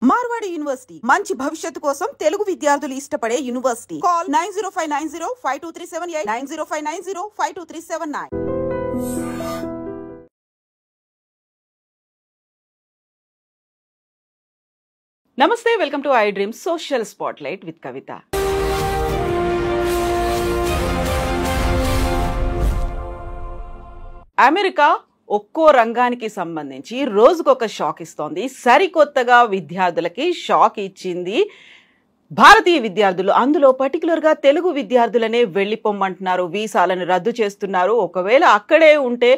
Marwadi university మంచి భవిష్యత్తు కోసం తెలుగు విద్యార్థులు ఇష్టపడే యూనివర్సిటీ. కాల్ 9059052378 9059052379. నమస్తే, welcome to I dream social spotlight with Kavitha. America ఒక్కో రంగానికి సంబంధించి రోజుకొక షాక్ ఇస్తోంది. సరికొత్తగా విద్యార్థులకి షాక్ ఇచ్చింది భారతీయ విద్యార్థులు. అందులో పర్టికులర్గా తెలుగు విద్యార్థులనే వెళ్ళిపోమ్మంటున్నారు, వీసాలను రద్దు చేస్తున్నారు. ఒకవేళ అక్కడే ఉంటే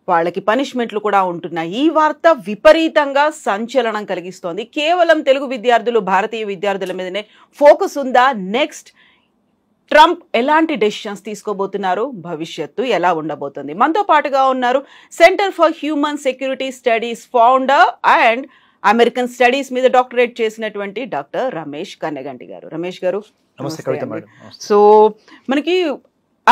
వాళ్ళకి పనిష్మెంట్లు కూడా ఉంటున్నాయి. ఈ వార్త విపరీతంగా సంచలనం కలిగిస్తోంది. కేవలం తెలుగు విద్యార్థులు, భారతీయ విద్యార్థుల మీదనే ఫోకస్ ఉందా? నెక్స్ట్ ట్రంప్ ఎలాంటి డెసిషన్స్ తీసుకోబోతున్నారు? భవిష్యత్తు ఎలా ఉండబోతుంది? మనతో పాటుగా ఉన్నారు centre for human security studies founder and American studies మీద డాక్టరేట్ చేసినటువంటి డాక్టర్ రమేష్ కన్నెగంటి గారు. రమేష్ గారు నమస్తే. సో మనకి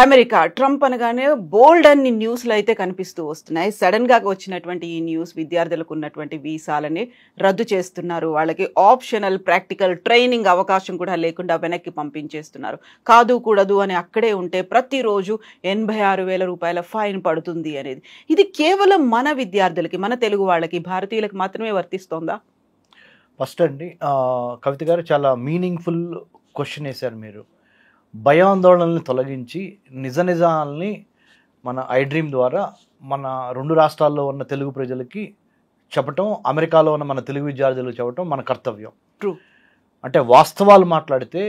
అమెరికా ట్రంప్ అనగానే బోల్డ్ అన్ని న్యూస్లు అయితే కనిపిస్తూ వస్తున్నాయి. సడన్ గా వచ్చినటువంటి ఈ న్యూస్ విద్యార్థులకు ఉన్నటువంటి వీసాలని రద్దు చేస్తున్నారు. వాళ్ళకి ఆప్షనల్ ప్రాక్టికల్ ట్రైనింగ్ అవకాశం కూడా లేకుండా వెనక్కి పంపించేస్తున్నారు. కాదు కూడదు అని అక్కడే ఉంటే ప్రతిరోజు 86,000 రూపాయల ఫైన్ పడుతుంది అనేది. ఇది కేవలం మన విద్యార్థులకి, మన తెలుగు వాళ్ళకి, భారతీయులకు మాత్రమే వర్తిస్తోందా? ఫస్ట్ అండి, కవిత గారు చాలా మీనింగ్ఫుల్ క్వశ్చన్ వేశారు మీరు. భయాందోళనల్ని తొలగించి నిజాల్ని మన ఐ డ్రీమ్ ద్వారా మన రెండు రాష్ట్రాల్లో ఉన్న తెలుగు ప్రజలకి చెప్పటం, అమెరికాలో ఉన్న మన తెలుగు విద్యార్థులకు చెప్పటం మన కర్తవ్యం. ట్రూ. అంటే వాస్తవాలు మాట్లాడితే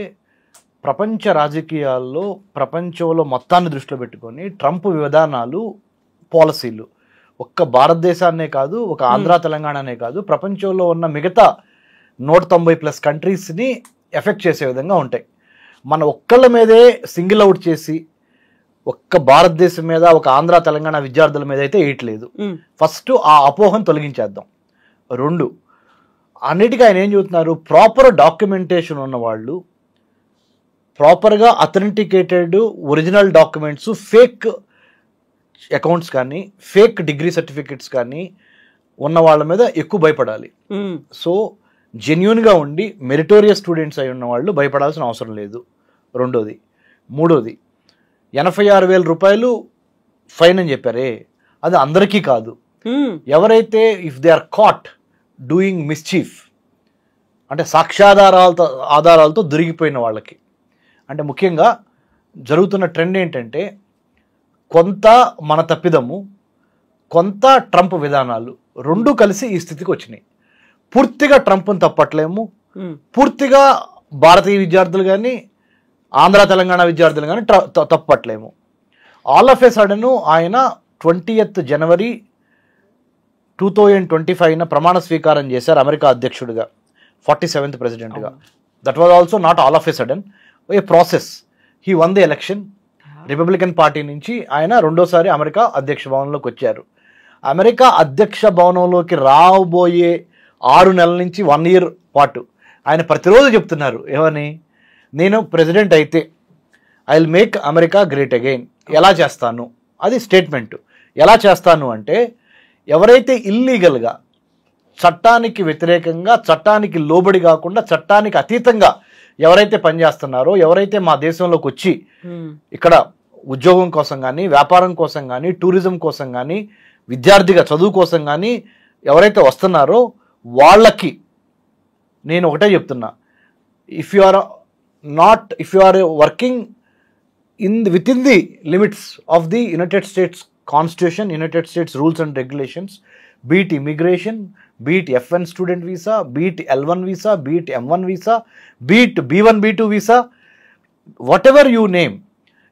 ప్రపంచ రాజకీయాల్లో ప్రపంచంలో మొత్తాన్ని దృష్టిలో పెట్టుకొని ట్రంప్ విధానాలు, పాలసీలు ఒక్క భారతదేశాన్నే కాదు, ఒక ఆంధ్ర తెలంగాణనే కాదు, ప్రపంచంలో ఉన్న మిగతా 190+ కంట్రీస్ని ఎఫెక్ట్ చేసే విధంగా ఉంటాయి. మన ఒక్కళ్ళ మీదే సింగిల్ అవుట్ చేసి ఒక్క భారతదేశం మీద, ఒక ఆంధ్ర తెలంగాణ విద్యార్థుల మీద అయితే వేయట్లేదు. ఫస్ట్ ఆ అపోహను తొలగించేద్దాం. 2, అన్నిటికీ ఆయన ఏం చెబుతున్నారు, ప్రాపర్ డాక్యుమెంటేషన్ ఉన్నవాళ్ళు, ప్రాపర్గా authenticated original documents, fake accounts కానీ ఫేక్ డిగ్రీ సర్టిఫికెట్స్ కానీ ఉన్న వాళ్ళ మీద ఎక్కువ భయపడాలి. సో జెన్యూన్గా ఉండి మెరిటోరియస్ స్టూడెంట్స్ అయి ఉన్న వాళ్ళు భయపడాల్సిన అవసరం లేదు. 2. 3, 86,000 రూపాయలు ఫైన్ అని చెప్పారే, అది అందరికీ కాదు. ఎవరైతే if they are caught doing mischief, అంటే ఆధారాలతో దొరికిపోయిన వాళ్ళకి, అంటే ముఖ్యంగా జరుగుతున్న ట్రెండ్ ఏంటంటే కొంత మన తప్పిదము, కొంత ట్రంప్ విధానాలు, రెండు కలిసి ఈ స్థితికి వచ్చినాయి. పూర్తిగా ట్రంప్ని తప్పట్లేము, పూర్తిగా భారతీయ విద్యార్థులు కానీ ఆంధ్ర తెలంగాణ విద్యార్థులు కానీ తప్పట్లేము. ఆల్ ఆఫ్ ఏ సడన్ ఆయన 20th జనవరి 2025 ప్రమాణ స్వీకారం చేశారు అమెరికా అధ్యక్షుడిగా, 47th ప్రెసిడెంట్గా. That was also not all of A sudden, A process. He one the election. Republican party నుంచి ఆయన రెండోసారి అమెరికా అధ్యక్ష భవనంలోకి వచ్చారు. అమెరికా అధ్యక్ష భవనంలోకి రాబోయే 6 నెలల నుంచి 1 year పాటు ఆయన ప్రతిరోజు చెప్తున్నారు ఏమని, నేను ప్రెసిడెంట్ అయితే I will make America great again. ఎలా చేస్తాను, అది స్టేట్మెంట్. ఎలా చేస్తాను అంటే, ఎవరైతే ఇల్లీగల్గా, చట్టానికి వ్యతిరేకంగా, చట్టానికి లోబడి కాకుండా చట్టానికి అతీతంగా ఎవరైతే పనిచేస్తున్నారో, ఎవరైతే మా దేశంలోకి వచ్చి ఇక్కడ ఉద్యోగం కోసం కానీ, వ్యాపారం కోసం కానీ, టూరిజం కోసం కానీ, విద్యార్థిగా చదువు కోసం కానీ ఎవరైతే వస్తున్నారో వాళ్ళకి నేను ఒకటే చెప్తున్నా, if you are working within the limits of the United States constitution, United States rules and regulations, be it immigration, be it F1 student visa, be it L1 visa, be it M1 visa, be it B1 B2 visa, whatever you name,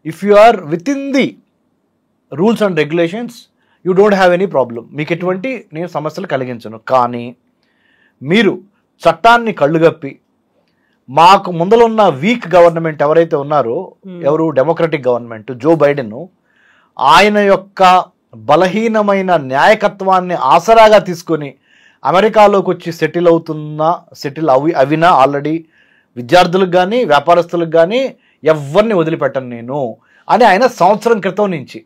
if you are within the rules and regulations you don't have any problem. మీకు ఎటువంటి నేను సమస్యలు కలిగించను. కానీ మీరు చట్టాన్ని కళ్ళుగప్పి, మాకు ముందలున్న week government ఎవరైతే ఉన్నారో, ఎవరు డెమోక్రటిక్ గవర్నమెంట్, జో బైడెన్, ఆయన యొక్క బలహీనమైన న్యాయకత్వాన్ని ఆసరాగా తీసుకొని అమెరికాలోకి వచ్చి సెటిల్ అవినా ఆల్రెడీ విద్యార్థులకు కానీ వ్యాపారస్తులకు కానీ ఎవరిని వదిలిపెట్టను నేను అని ఆయన సంవత్సరం క్రితం నుంచి.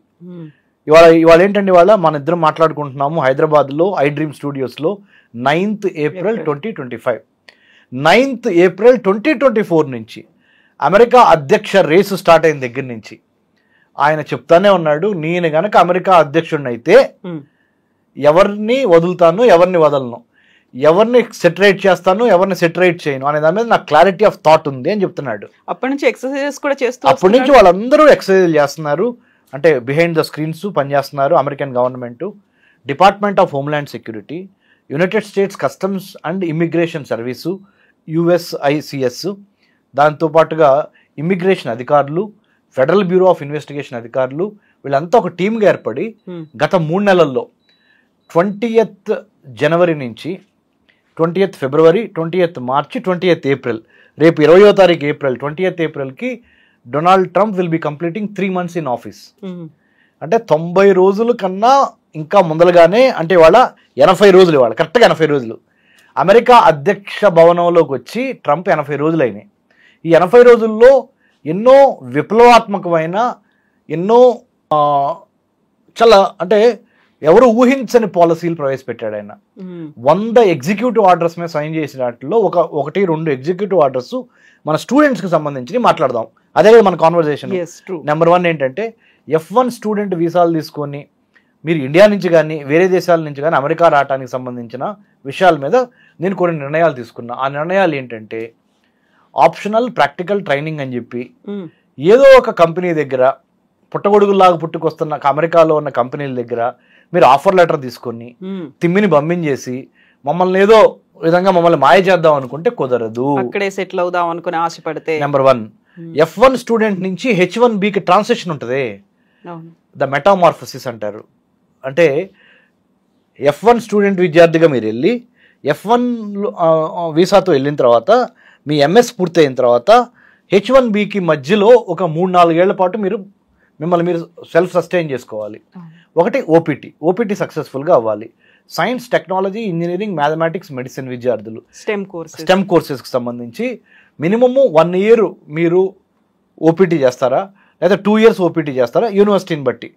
ఇవాళ ఏంటండి, ఇవాళ మన ఇద్దరం మాట్లాడుకుంటున్నాము హైదరాబాద్లో I dream స్టూడియోస్లో 9th April 2025. 9th April 2024 నుంచి అమెరికా అధ్యక్ష రేసు స్టార్ట్ అయిన దగ్గర నుంచి ఆయన చెప్తానే ఉన్నాడు, నేను గనక అమెరికా అధ్యక్షుడిని అయితే ఎవరిని వదులుతాను, ఎవరిని వదలను, ఎవరిని సెటరేట్ చేస్తాను, ఎవరిని సెటరేట్ చేయను అనే దాని మీద నాకు క్లారిటీ ఆఫ్ థాట్ ఉంది అని చెప్తున్నాడు. అప్పటి నుంచి ఎక్సర్సైజెస్ కూడా చేస్తూ అప్పటి నుంచి వాళ్ళందరూ ఎక్సర్సైజ్ చేస్తున్నారు, అంటే బిహైండ్ ద స్క్రీన్స్ పనిచేస్తున్నారు. American government, department of homeland security, United states customs and immigration service USICS, దాంతోపాటుగా ఇమ్మిగ్రేషన్ అధికారులు, ఫెడరల్ బ్యూరో ఆఫ్ ఇన్వెస్టిగేషన్ అధికారులు, వీళ్ళంతా ఒక టీమ్గా ఏర్పడి గత 3 నెలల్లో 20th జనవరి నుంచి 20th ఫిబ్రవరి, 20th మార్చి, 20th ఏప్రిల్, రేపు 20వ తారీఖు ఏప్రిల్, 20th ఏప్రిల్కి Donald Trump will be completing 3 months in office. అంటే 90 రోజుల కన్నా ఇంకా ముందలుగానే, అంటే ఇవాళ 80 రోజులు, ఇవాళ కరెక్ట్గా 80 రోజులు అమెరికా అధ్యక్ష భవనంలోకి వచ్చి ట్రంప్ 80 రోజులు అయినాయి. ఈ 80 రోజుల్లో ఎన్నో విప్లవాత్మకమైన, ఎన్నో చాలా అంటే ఎవరు ఊహించని పాలసీలు ప్రవేశపెట్టాడు ఆయన. 100 ఎగ్జిక్యూటివ్ ఆర్డర్స్ మీద సైన్ చేసిన వాటిలో 1-2 ఎగ్జిక్యూటివ్ ఆర్డర్స్ మన స్టూడెంట్స్కి సంబంధించి మాట్లాడదాం. అదే కదా మన కాన్వర్జేషన్. నెంబర్ 1 ఏంటంటే F1 స్టూడెంట్ వీసాలు తీసుకొని మీరు ఇండియా నుంచి కానీ వేరే దేశాల నుంచి కానీ అమెరికా రావడానికి సంబంధించిన విషయాల మీద నేను కొన్ని నిర్ణయాలు తీసుకున్నా. ఆ నిర్ణయాలు ఏంటంటే ఆప్షనల్ ప్రాక్టికల్ ట్రైనింగ్ అని చెప్పి ఏదో ఒక కంపెనీ దగ్గర పుట్టగొడుగులాగా పుట్టుకొస్తున్న అమెరికాలో ఉన్న కంపెనీల దగ్గర మీరు ఆఫర్ లెటర్ తీసుకొని తిమ్మిని పంపించేసి మమ్మల్ని ఏదో విధంగా మమ్మల్ని మాయ చేద్దాం అనుకుంటే కుదరదు. అక్కడే సెటిల్ అవుదాం అనుకుని ఆశపడితే. నెంబర్ 1, F1 స్టూడెంట్ నుంచి H1Bకి ట్రాన్సిషన్ ఉంటుంది, ద మెటామార్ఫసిస్ అంటారు. అంటే F1 స్టూడెంట్ విద్యార్థిగా మీరు వెళ్ళి F1 వీసాతో వెళ్ళిన తర్వాత మీ MS పూర్తయిన తర్వాత H1Bకి మధ్యలో ఒక 3-4 ఏళ్ల పాటు మిమ్మల్ని మీరు సెల్ఫ్ సస్టైన్ చేసుకోవాలి. ఒకటి ఓపీటీ సక్సెస్ఫుల్గా అవ్వాలి. Science, technology, engineering, mathematics, medicine విద్యార్థులు స్టెమ్ కోర్సెస్కి సంబంధించి మినిమము 1 year మీరు ఓపీటీ చేస్తారా లేదా 2 years ఓపీటీ చేస్తారా యూనివర్సిటీని బట్టి.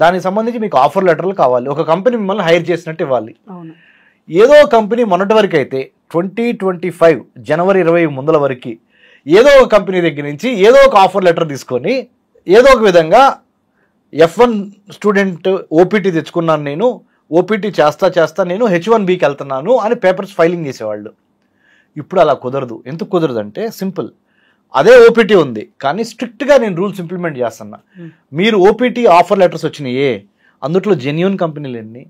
దానికి సంబంధించి మీకు ఆఫర్ లెటర్లు కావాలి. ఒక కంపెనీ మిమ్మల్ని హైర్ చేసినట్టు ఇవ్వాలి. ఏదో కంపెనీ మొన్నటి వరకు అయితే 2025 జనవరి 20 ముందల వరకు ఏదో ఒక కంపెనీ దగ్గర నుంచి ఏదో ఒక ఆఫర్ లెటర్ తీసుకొని ఏదో ఒక విధంగా F1 స్టూడెంట్ ఓపీటీ తెచ్చుకున్నాను, నేను ఓపీటీ చేస్తా నేను H1Bకి వెళ్తున్నాను అని పేపర్స్ ఫైలింగ్ చేసేవాళ్ళు. ఇప్పుడు అలా కుదరదు. ఎందుకు కుదరదు అంటే సింపుల్, అదే ఓపీటీ ఉంది కానీ స్ట్రిక్ట్గా నేను రూల్స్ ఇంప్లిమెంట్ చేస్తున్నా. మీరు ఓపీటీ ఆఫర్ లెటర్స్ వచ్చినాయే, అందుట్లో జెన్యూన్ కంపెనీలు ఎన్ని,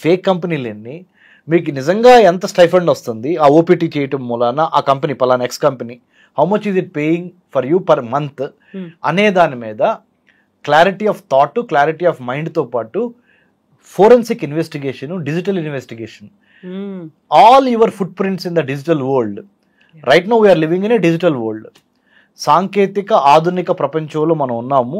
ఫేక్ కంపెనీలు ఎన్ని, మీకు నిజంగా ఎంత స్టైఫండ్ వస్తుంది ఆ ఓపీటీ చేయటం మూలాన, ఆ కంపెనీ పలానా X company how much is it paying for you per month అనే దాని మీద clarity of thought, clarity of మైండ్తో పాటు forensic investigation, digital investigation, all your footprints in the digital world. Right now we are living in a digital world. సాంకేతిక ఆధునిక ప్రపంచంలో మనం ఉన్నాము.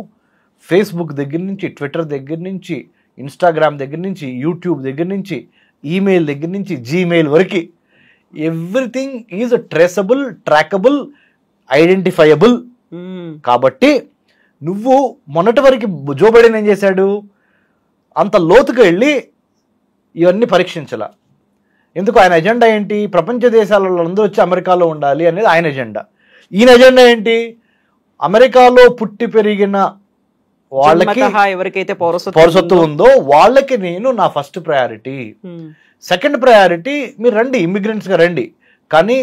ఫేస్బుక్ దగ్గర నుంచి, ట్విట్టర్ దగ్గర నుంచి, ఇన్స్టాగ్రామ్ దగ్గర నుంచి, యూట్యూబ్ దగ్గర నుంచి, ఈమెయిల్ దగ్గర నుంచి, జీమెయిల్ వరకు everything is traceable, trackable, identifiable. కాబట్టి నువ్వు మొన్నటి వరకు జో బైడెన్ ఏం చేశాడు, అంత లోతుగా వెళ్ళి ఇవన్నీ పరీక్షించాల. ఎందుకు? ఆయన ఎజెండా ఏంటి? ప్రపంచ దేశాలలో అందరూ వచ్చి అమెరికాలో ఉండాలి అనేది ఆయన ఎజెండా. ఈయన ఎజెండా ఏంటి? అమెరికాలో పుట్టి పెరిగిన వాళ్ళకి ఎవరికైతే పౌరసత్వం ఉందో వాళ్ళకి నేను నా ఫస్ట్ ప్రయారిటీ. సెకండ్ ప్రయారిటీ మీరు రండి, ఇమ్మిగ్రెంట్స్గా రండి, కానీ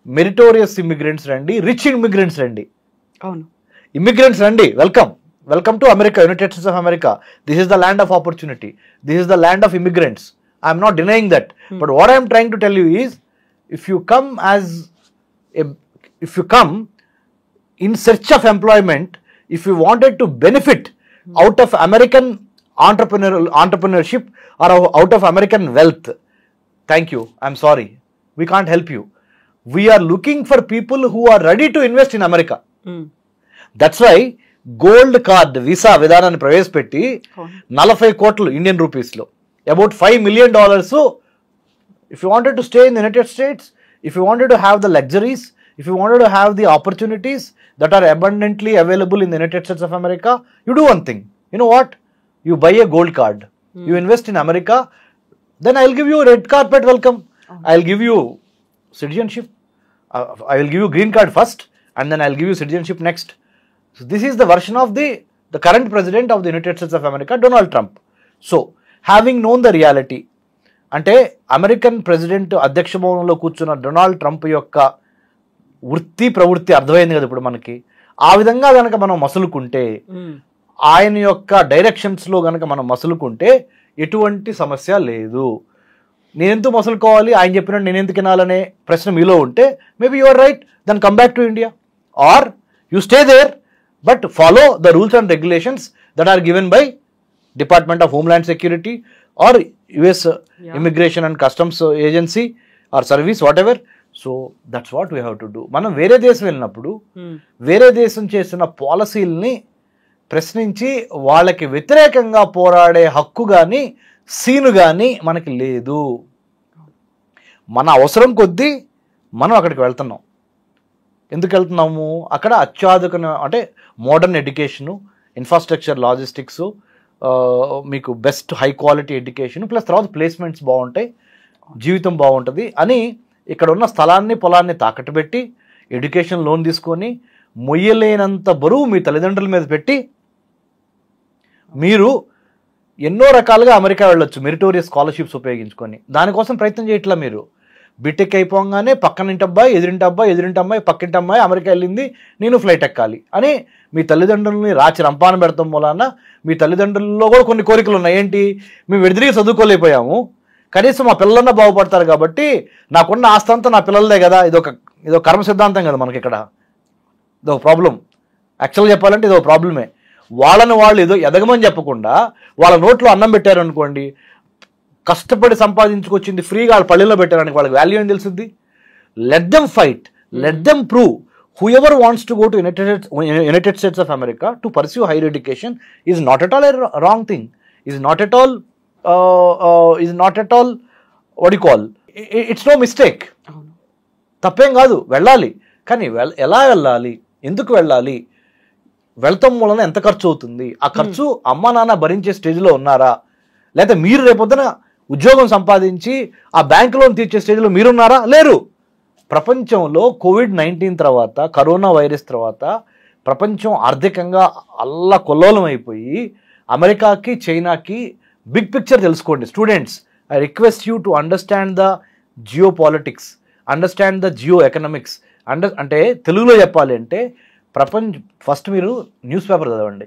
మెరిటోరియస్ ఇమ్మిగ్రెంట్స్ రండి, రిచ్ ఇమ్మిగ్రెంట్స్ రండి. అవును, ఇమ్మిగ్రెంట్స్ రండి, welcome to America, United states of America. This is the land of opportunity, this is the land of immigrants. I'm not denying that, but what I'm trying to tell you is if you come in search of employment, if you wanted to benefit out of American entrepreneurship or out of American wealth, thank you, I'm sorry, we can't help you. We are looking for people who are ready to invest in America. That's why gold card visa విధానాన్ని ప్రవేశపెట్టి 40 కోట్లు Indian రూపీస్లో about $5 million. If you wanted to stay in the United States, if you wanted to have the luxuries, if you wanted to have the opportunities that are abundantly available in the United States of America, you do one thing. You know what? You buy a gold card. You invest in America, then I'll give you a red carpet welcome. I'll give you citizenship. I will give you green card first and then I'll give you citizenship next. So this is the version of the current president of the United States of America, Donald Trump. So having known the reality, అంటే American president అధ్యక్ష భవనంలో కూర్చున్న Donald Trump యొక్క వృత్తి ప్రవృత్తి అర్థమైంది కదా ఇప్పుడు మనకి. ఆ విధంగా కనుక మనం మసులుకుంటే, ఆయన యొక్క డైరెక్షన్స్లో కనుక మనం మసులుకుంటే ఎటువంటి సమస్య లేదు. నేనెందుకు మసులుకోవాలి, ఆయన చెప్పినట్టు నేను ఎందుకు వినాలనే ప్రశ్న మీలో ఉంటే maybe you are right, then come back to India or you stay there but follow the rules and regulations that are given by department of homeland security or US immigration and customs agency or service whatever. So that's what we have to do. మనం వేరే దేశం వెళ్ళినప్పుడు వేరే దేశం చేసిన పాలసీల్ని ప్రశ్నించి వాళ్ళకి వ్యతిరేకంగా పోరాడే హక్కు కానీ సీను కానీ మనకి లేదు. మన అవసరం కొద్దీ మనం అక్కడికి వెళ్తున్నాం. ఎందుకు వెళ్తున్నాము? అక్కడ అత్యాధునిక అంటే మోడర్న్ ఎడ్యుకేషను, ఇన్ఫ్రాస్ట్రక్చర్, లాజిస్టిక్స్, మీకు best high quality education plus తర్వాత ప్లేస్మెంట్స్ బాగుంటాయి, జీవితం బాగుంటుంది అని ఇక్కడ ఉన్న స్థలాన్ని పొలాన్ని తాకట్టు పెట్టి ఎడ్యుకేషన్ లోన్ తీసుకొని మొయ్యలేనంత బరువు మీ తల్లిదండ్రుల మీద పెట్టి మీరు ఎన్నో రకాలుగా అమెరికా వెళ్ళొచ్చు మెరిటోరియస్ స్కాలర్షిప్స్ ఉపయోగించుకొని. దానికోసం ప్రయత్నం చేయట్లా. మీరు బీటెక్ అయిపోగానే పక్కనింటి అబ్బాయి, ఎదురింటి అమ్మాయి, పక్కింటి అమ్మాయి అమెరికా వెళ్ళింది, నేను ఫ్లైట్ ఎక్కాలి అని మీ తల్లిదండ్రులని రాచి రంపాన పెడతాం మూలాన మీ తల్లిదండ్రుల్లో కూడా కొన్ని కోరికలు ఉన్నాయి. ఏంటి? మేము ఎదురుగా చదువుకోలేకపోయాము, కనీసం మా పిల్లలన్నా బాగుపడతారు కాబట్టి నాకున్న ఆస్తంతా నా పిల్లలదే కదా. ఇదో కర్మ సిద్ధాంతం కదా మనకి ఇక్కడ. ఇదో ప్రాబ్లం. యాక్చువల్గా చెప్పాలంటే ఇదో ప్రాబ్లమే. వాళ్ళని వాళ్ళు ఏదో ఎదగమని చెప్పకుండా వాళ్ళ నోట్లో అన్నం పెట్టారనుకోండి, కష్టపడి సంపాదించుకొచ్చింది ఫ్రీగా వాళ్ళ పల్లెల్లో పెట్టారని వాళ్ళకి వాల్యూ ఏం తెలుస్తుంది? Let them fight, let them prove. Whoever wants to go to United States of America to pursue higher education is not at all a wrong thing. Is not at all what do you call? It's no mistake. తప్పేం కాదు, వెళ్ళాలి. కానీ ఎలా వెళ్ళాలి, ఎందుకు వెళ్ళాలి, వెళ్తాం మూలన ఎంత ఖర్చు అవుతుంది, ఆ ఖర్చు అమ్మ నాన్న భరించే స్టేజ్లో ఉన్నారా, లేకపోతే మీరు రేపొద్దున ఉద్యోగం సంపాదించి ఆ బ్యాంక్ లోన్ తీర్చే స్టేజ్లో మీరున్నారా? లేరు. ప్రపంచంలో కోవిడ్-19 తర్వాత, కరోనా వైరస్ తర్వాత ప్రపంచం ఆర్థికంగా అల్లకొల్లోలం అయిపోయి అమెరికాకి చైనాకి బిగ్ పిక్చర్ తెలుసుకోండి. Students, I request you to understand the geopolitics, understand the geoeconomics. అంటే తెలుగులో చెప్పాలి అంటే ఫస్ట్ మీరు న్యూస్ పేపర్ చదవండి.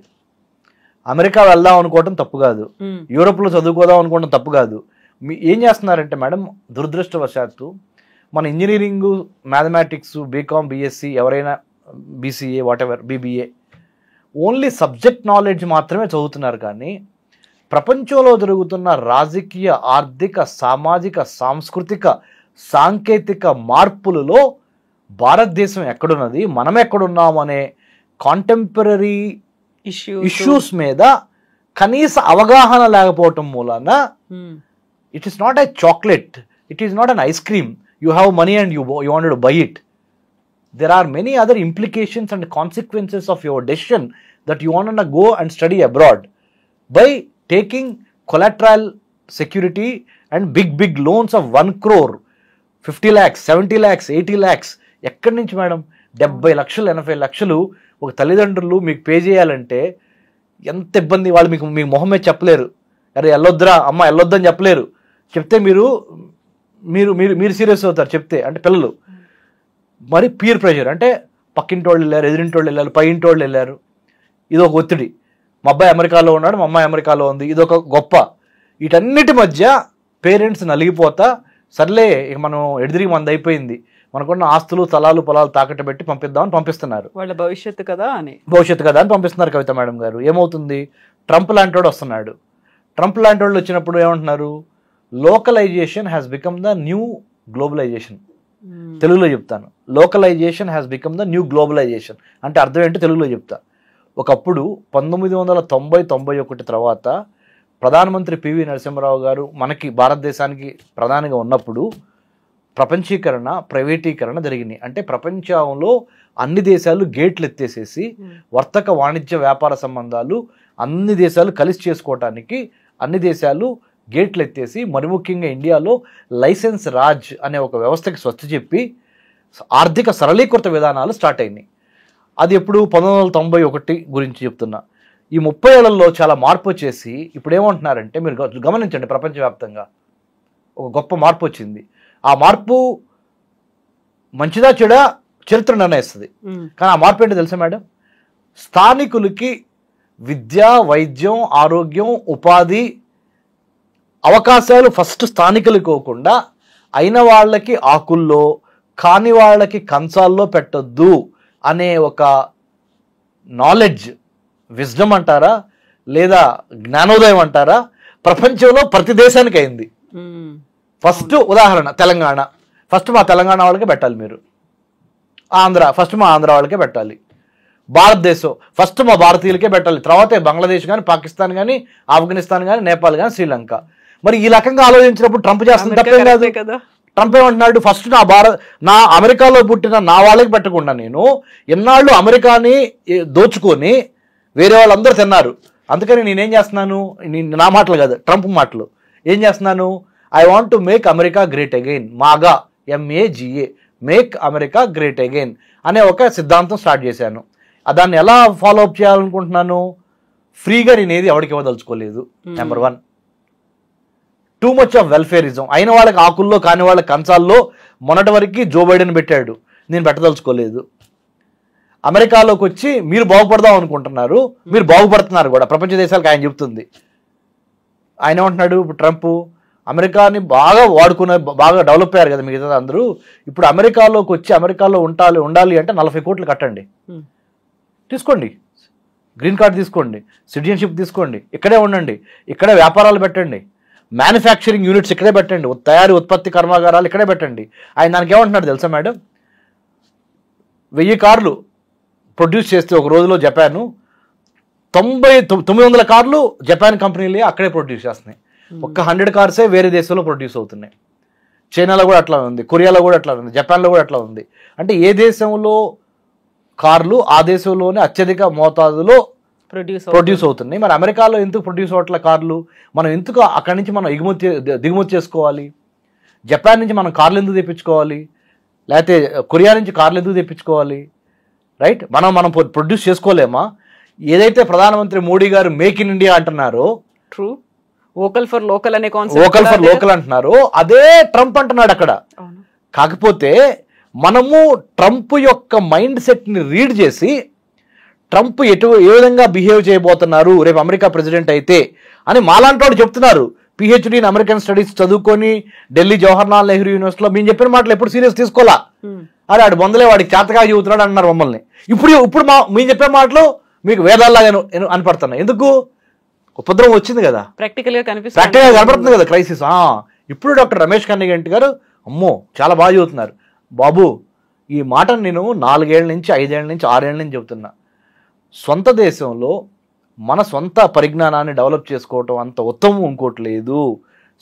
అమెరికా వెళ్దాం అనుకోవటం తప్పు కాదు, యూరోప్లో చదువుకోదాం అనుకోవడం తప్పు కాదు. ఏం చేస్తున్నారంటే మేడం, దురదృష్టవశాత్తు మన ఇంజనీరింగ్, మ్యాథమెటిక్స్, బీకామ్, బీఎస్సీ, ఎవరైనా BCA, whatever, BBA, only subject knowledge మాత్రమే చదువుతున్నారు. కానీ ప్రపంచంలో జరుగుతున్న రాజకీయ, ఆర్థిక, సామాజిక, సాంస్కృతిక, సాంకేతిక మార్పులలో భారతదేశం ఎక్కడున్నది, మనం ఎక్కడున్నాం అనే కాంటెంపరీ ఇష్యూస్ మీద కనీస అవగాహన లేకపోవటం మూలాన it is not a chocolate, it is not an ice cream. You have money and you wanted to buy it. There are many other implications and consequences of your decision that you want to go and study abroad. By taking collateral security and big loans of 1 crore, 50 lakhs, 70 lakhs, 80 lakhs. ఎక్కడి నుంచి madam? 70 లక్షలు, 80 లక్షలు ఒక తల్లిదండ్రులు మీకు pay చేయాలంటే ఎంత ఇబ్బంది. వాళ్ళు మీకు మొహమే చెప్పలేరు. అరే వెళ్ళొద్దురా అమ్మ, వెళ్ళొద్దని చెప్పలేరు. చెప్తే మీరు సీరియస్ అవుతారు చెప్తే. అంటే పిల్లలు మరి పీర్ ప్రెషర్, అంటే పక్కింటి వాళ్ళు వెళ్ళారు, ఎదురింటి వాళ్ళు వెళ్ళారు, పై ఇంటి వాళ్ళు వెళ్ళారు, ఇదొక ఒత్తిడి. మా అబ్బాయి అమెరికాలో ఉన్నాడు, మా అమ్మాయి అమెరికాలో ఉంది, ఇదొక గొప్ప. వీటన్నిటి మధ్య పేరెంట్స్ నలిగిపోతా, సర్లే ఇక మనం ఎడిదిరిగి మంది అయిపోయింది, మనకున్న ఆస్తులు, స్థలాలు, పొలాలు తాకట్టు పెట్టి పంపిద్దామని పంపిస్తున్నారు. వాళ్ళ భవిష్యత్తు కదా అని పంపిస్తున్నారు కవిత మేడం గారు. ఏమవుతుంది? ట్రంప్ లాంటి వాడు వస్తున్నాడు. ట్రంప్ లాంటి వాళ్ళు వచ్చినప్పుడు ఏమంటున్నారు? Localisation has become the new globalisation. తెలుగులో చెప్తాను, localisation has become the new globalisation అంటే అర్థం ఏంటో తెలుగులో చెప్తా. ఒకప్పుడు 1990-91 తర్వాత ప్రధానమంత్రి పివి నరసింహారావు గారు మనకి భారతదేశానికి ప్రధానిగా ఉన్నప్పుడు ప్రపంచీకరణ, ప్రైవేటీకరణ జరిగినాయి. అంటే ప్రపంచంలో అన్ని దేశాలు గేట్లు ఎత్తేసేసి వర్తక, వాణిజ్య, వ్యాపార సంబంధాలు అన్ని దేశాలు కలిసి చేసుకోవటానికి అన్ని దేశాలు గేట్లు ఎత్తేసి, మరి ముఖ్యంగా ఇండియాలో లైసెన్స్ రాజ్ అనే ఒక వ్యవస్థకి స్వస్తి చెప్పి ఆర్థిక సరళీకృత విధానాలు స్టార్ట్ అయినాయి. అది ఎప్పుడు 1991 గురించి చెప్తున్నా. ఈ 30 ఏళ్లలో చాలా మార్పు వచ్చేసి ఇప్పుడు ఏమంటున్నారంటే, మీరు గమనించండి, ప్రపంచవ్యాప్తంగా ఒక గొప్ప మార్పు వచ్చింది. ఆ మార్పు మంచిదా చెడా చరిత్ర నిర్ణయిస్తుంది. కానీ ఆ మార్పు ఏంటో తెలుసా మేడం? స్థానికులకి విద్య, వైద్యం, ఆరోగ్యం, ఉపాధి అవకాశాలు ఫస్ట్ స్థానికులకు ఇవ్వకుండా అయిన వాళ్ళకి ఆకుల్లో, కాని వాళ్ళకి కంచాల్లో పెట్టొద్దు అనే ఒక నాలెడ్జ్, విజ్డమ్ అంటారా లేదా జ్ఞానోదయం అంటారా, ప్రపంచంలో ప్రతి దేశానికి అయింది. ఫస్ట్ ఉదాహరణ తెలంగాణ. ఫస్ట్ మా తెలంగాణ వాళ్ళకే పెట్టాలి మీరు. ఆంధ్ర ఫస్ట్ మా ఆంధ్ర వాళ్ళకే పెట్టాలి. భారతదేశం ఫస్ట్ మా భారతీయులకే పెట్టాలి. తర్వాత బంగ్లాదేశ్ కానీ, పాకిస్తాన్ కానీ, ఆఫ్ఘనిస్తాన్ కానీ, నేపాల్ కానీ, శ్రీలంక. మరి ఈ రకంగా ఆలోచించినప్పుడు ట్రంప్ చేస్తుంది తప్పేం కాదు కదా. ట్రంప్ ఏమంటున్నాడు, ఫస్ట్ నా అమెరికాలో పుట్టిన నా వాళ్ళకి పెట్టకుండా నేను ఎన్నాళ్ళు అమెరికాని దోచుకొని వేరే వాళ్ళందరూ తిన్నారు. అందుకని నేనేం చేస్తున్నాను, నా మాటలు కాదు ట్రంప్ మాటలు, ఏం చేస్తున్నాను, I want to make America great again, MAGA MAGA, make America great again అనే ఒక సిద్ధాంతం స్టార్ట్ చేశాను. దాన్ని ఎలా ఫాలో అప్ చేయాలనుకుంటున్నాను, ఫ్రీగా నేను ఏది ఎవరికి ఇవ్వదలుచుకోలేదు. Number 1, too much of welfarism. అయిన వాళ్ళకి ఆకుల్లో, కాని వాళ్ళకి కంచాల్లో మొన్నటి వరకు జో బైడెన్ పెట్టాడు, నేను పెట్టదలుచుకోలేదు. అమెరికాలోకి వచ్చి మీరు బాగుపడదాం అనుకుంటున్నారు, మీరు బాగుపడుతున్నారు కూడా, ప్రపంచ దేశాలకు ఆయన చెప్తుంది. ఆయన ఏమంటున్నాడు, ఇప్పుడు ట్రంప్ అమెరికాని బాగా వాడుకునే, బాగా డెవలప్ అయ్యారు కదా మిగతా అందరూ, ఇప్పుడు అమెరికాలోకి వచ్చి అమెరికాలో ఉండాలి అంటే 40 కోట్లు కట్టండి, తీసుకోండి, గ్రీన్ కార్డ్ తీసుకోండి, సిటిజన్షిప్ తీసుకోండి, ఇక్కడే ఉండండి, ఇక్కడే వ్యాపారాలు పెట్టండి, మ్యానుఫ్యాక్చరింగ్ యూనిట్స్ ఇక్కడే పెట్టండి, ఉత్పత్తి కర్మాగారాలు ఇక్కడే పెట్టండి. ఆయన దానికి ఏమంటున్నాడు తెలుసా మేడం, 1000 కార్లు ప్రొడ్యూస్ చేస్తే ఒక రోజులో జపాను 900 కార్లు జపాన్ కంపెనీలే అక్కడే ప్రొడ్యూస్ చేస్తున్నాయి. ఒక్క 100 కార్సే వేరే దేశంలో ప్రొడ్యూస్ అవుతున్నాయి. చైనాలో కూడా అట్లా ఉంది, కొరియాలో కూడా అట్లా ఉంది, జపాన్లో కూడా అట్లా ఉంది. అంటే ఏ దేశంలో కార్లు ఆ దేశంలోనే అత్యధిక మోతాదులో ప్రొడ్యూస్ అవుతున్నాయి. మరి అమెరికాలో ఎందుకు ప్రొడ్యూస్ అవ్వట్ల కార్లు, మనం ఎందుకు అక్కడి నుంచి మనం దిగుమతి చేసుకోవాలి? జపాన్ నుంచి మనం కార్లు ఎందుకు తెప్పించుకోవాలి, లేకపోతే కొరియా నుంచి కార్లు ఎందుకు తెప్పించుకోవాలి? రైట్, మనం ప్రొడ్యూస్ చేసుకోలేమా? ఏదైతే ప్రధానమంత్రి మోడీ గారు మేక్ ఇన్ ఇండియా అంటున్నారో, ట్రూ, వోకల్ ఫర్ లోకల్ అనే కాన్సెప్ట్, వోకల్ ఫర్ లోకల్ అంటున్నారు, అదే ట్రంప్ అంటున్నాడు అక్కడ. కాకపోతే మనము ట్రంప్ యొక్క మైండ్ సెట్ని రీడ్ చేసి ట్రంప్ ఏ విధంగా బిహేవ్ చేయబోతున్నారు రేపు అమెరికా ప్రెసిడెంట్ అయితే అని మాలాంటి వాడు చెప్తున్నారు. PhD ఇన్ అమెరికన్ స్టడీస్ చదువుకొని ఢిల్లీ జవహర్లాల్ నెహ్రూ యూనివర్సిటీలో మేము చెప్పిన మాటలు ఎప్పుడు సీరియస్ తీసుకోవాలా, అరే ఆడు బొందలే వాడికి చేతగా చెబుతున్నాడు అన్నారు మమ్మల్ని. ఇప్పుడు మేము చెప్పే మాటలు మీకు వేదాల్లాగా అనిపడుతున్నాయి. ఎందుకు? ఉపద్రవం వచ్చింది కదా, ప్రాక్టికల్ గా కనపడుతుంది కదా క్రైసిస్. ఇప్పుడు డాక్టర్ రమేష్ కన్నిగంటి గారు అమ్మో చాలా బాగా చెబుతున్నారు. బాబు ఈ మాటను నేను 4 ఏళ్ల నుంచి 5 ఏళ్ల నుంచి 6 ఏళ్ల నుంచి చెబుతున్నా. సొంత దేశంలో మన సొంత పరిజ్ఞానాన్ని డెవలప్ చేసుకోవటం అంత ఉత్తమం ఇంకోటి లేదు.